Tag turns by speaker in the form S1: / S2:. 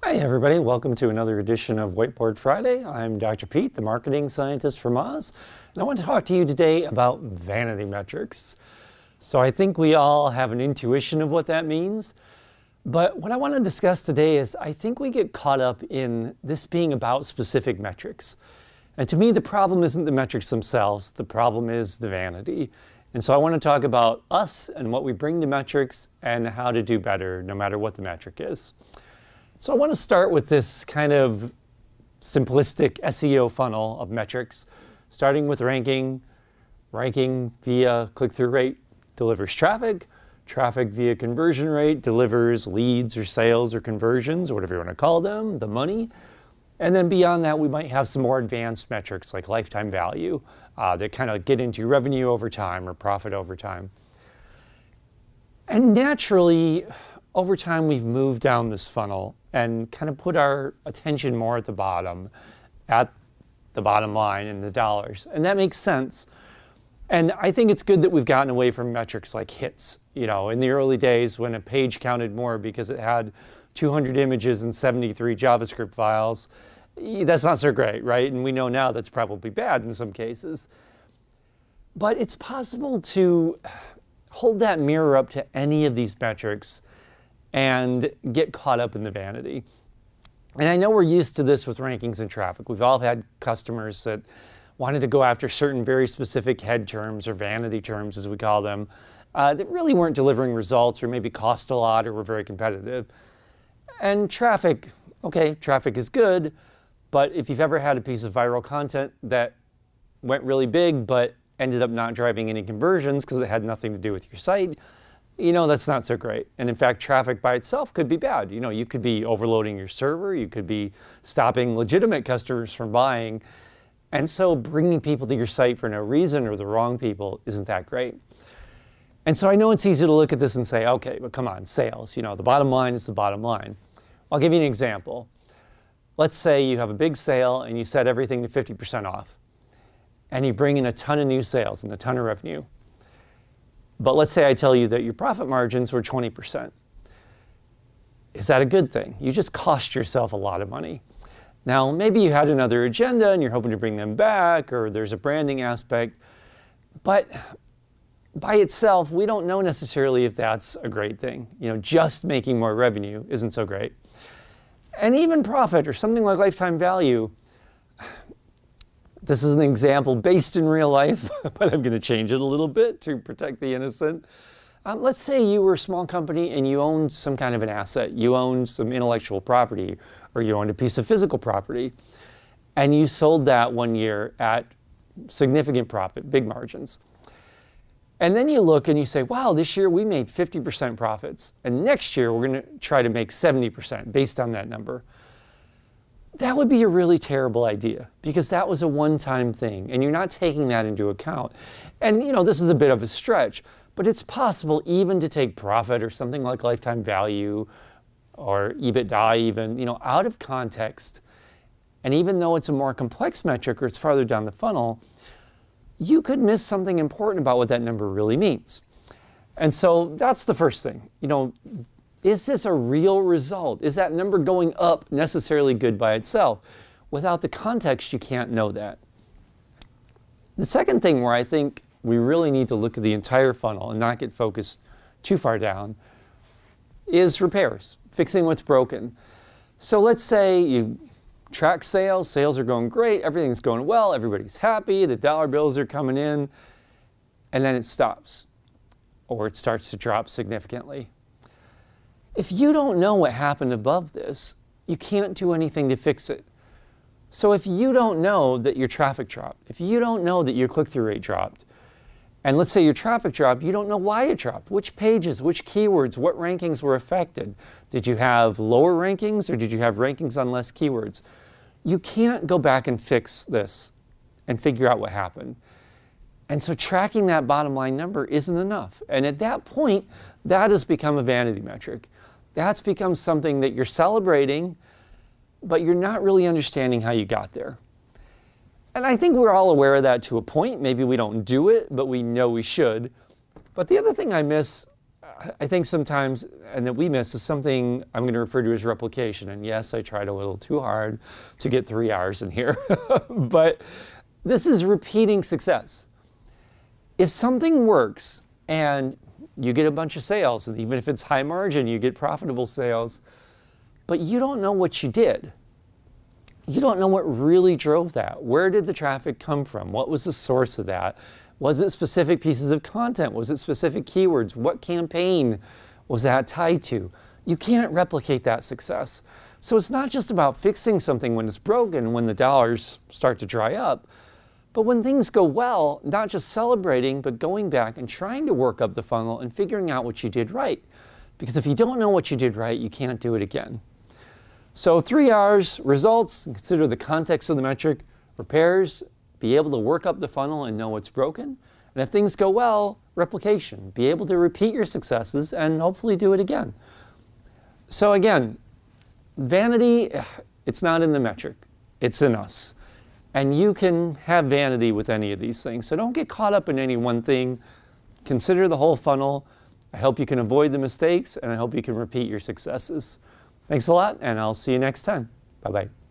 S1: Hi everybody, welcome to another edition of Whiteboard Friday. I'm Dr. Pete, the marketing scientist for Moz, and I want to talk to you today about vanity metrics. So I think we all have an intuition of what that means, but what I want to discuss today is I think we get caught up in this being about specific metrics. And to me, the problem isn't the metrics themselves, the problem is the vanity. And so I want to talk about us and what we bring to metrics and how to do better no matter what the metric is. So I want to start with this kind of simplistic SEO funnel of metrics, starting with ranking. Ranking via click-through rate delivers traffic. Traffic via conversion rate delivers leads or sales or conversions, or whatever you want to call them, the money. And then beyond that, we might have some more advanced metrics like lifetime value that kind of get into revenue over time or profit over time. And naturally, over time, we've moved down this funnel and kind of put our attention more at the bottom line in the dollars. And that makes sense. And I think it's good that we've gotten away from metrics like hits. You know, in the early days when a page counted more because it had 200 images and 73 JavaScript files, that's not so great, right? And we know now that's probably bad in some cases. But it's possible to hold that mirror up to any of these metrics and get caught up in the vanity. And I know we're used to this with rankings and traffic. We've all had customers that wanted to go after certain very specific head terms or vanity terms, as we call them, that really weren't delivering results or maybe cost a lot or were very competitive. And traffic, okay, traffic is good, but if you've ever had a piece of viral content that went really big but ended up not driving any conversions because it had nothing to do with your site, you know, that's not so great. And in fact, traffic by itself could be bad. You know, you could be overloading your server, you could be stopping legitimate customers from buying. And so bringing people to your site for no reason or the wrong people isn't that great. And so I know it's easy to look at this and say, okay, but come on, sales, you know, the bottom line is the bottom line. I'll give you an example. Let's say you have a big sale and you set everything to 50% off and you bring in a ton of new sales and a ton of revenue. But let's say I tell you that your profit margins were 20%. Is that a good thing? You just cost yourself a lot of money. Now, maybe you had another agenda and you're hoping to bring them back, or there's a branding aspect, but by itself, we don't know necessarily if that's a great thing. You know, just making more revenue isn't so great. And even profit or something like lifetime value, this is an example based in real life, but I'm going to change it a little bit to protect the innocent. Let's say you were a small company and you owned some kind of an asset. You owned some intellectual property, or you owned a piece of physical property, and you sold that one year at significant profit, big margins. And then you look and you say, wow, this year we made 50% profits, and next year we're going to try to make 70% based on that number. That would be a really terrible idea because that was a one-time thing and you're not taking that into account. And you know, this is a bit of a stretch, but it's possible even to take profit or something like lifetime value or EBITDA even, you know, out of context. And even though it's a more complex metric or it's farther down the funnel, you could miss something important about what that number really means. And so that's the first thing. You know, is this a real result? Is that number going up necessarily good by itself? Without the context, you can't know that. The second thing where I think we really need to look at the entire funnel and not get focused too far down is repairs, fixing what's broken. So let's say you track sales, sales are going great, everything's going well, everybody's happy, the dollar bills are coming in, and then it stops or it starts to drop significantly. If you don't know what happened above this, you can't do anything to fix it. So if you don't know that your traffic dropped, if you don't know that your click-through rate dropped, and let's say your traffic dropped, you don't know why it dropped, which pages, which keywords, what rankings were affected. Did you have lower rankings or did you have rankings on less keywords? You can't go back and fix this and figure out what happened. And so tracking that bottom line number isn't enough. And at that point, that has become a vanity metric. That's become something that you're celebrating, but you're not really understanding how you got there. And I think we're all aware of that to a point. Maybe we don't do it, but we know we should. But the other thing I miss I think sometimes, and that we miss, is something I'm going to refer to as replication. And yes, I tried a little too hard to get 3 R's in here, but this is repeating success. If something works and you get a bunch of sales, and even if it's high margin, you get profitable sales, but you don't know what you did. You don't know what really drove that. Where did the traffic come from? What was the source of that? Was it specific pieces of content? Was it specific keywords? What campaign was that tied to? You can't replicate that success. So it's not just about fixing something when it's broken, when the dollars start to dry up, but when things go well, not just celebrating, but going back and trying to work up the funnel and figuring out what you did right. Because if you don't know what you did right, you can't do it again. So 3 R's, results, and consider the context of the metric, repairs, be able to work up the funnel and know what's broken. And if things go well, replication, be able to repeat your successes and hopefully do it again. So again, vanity, it's not in the metric, it's in us. And you can have vanity with any of these things. So don't get caught up in any one thing. Consider the whole funnel. I hope you can avoid the mistakes, and I hope you can repeat your successes. Thanks a lot, and I'll see you next time. Bye-bye.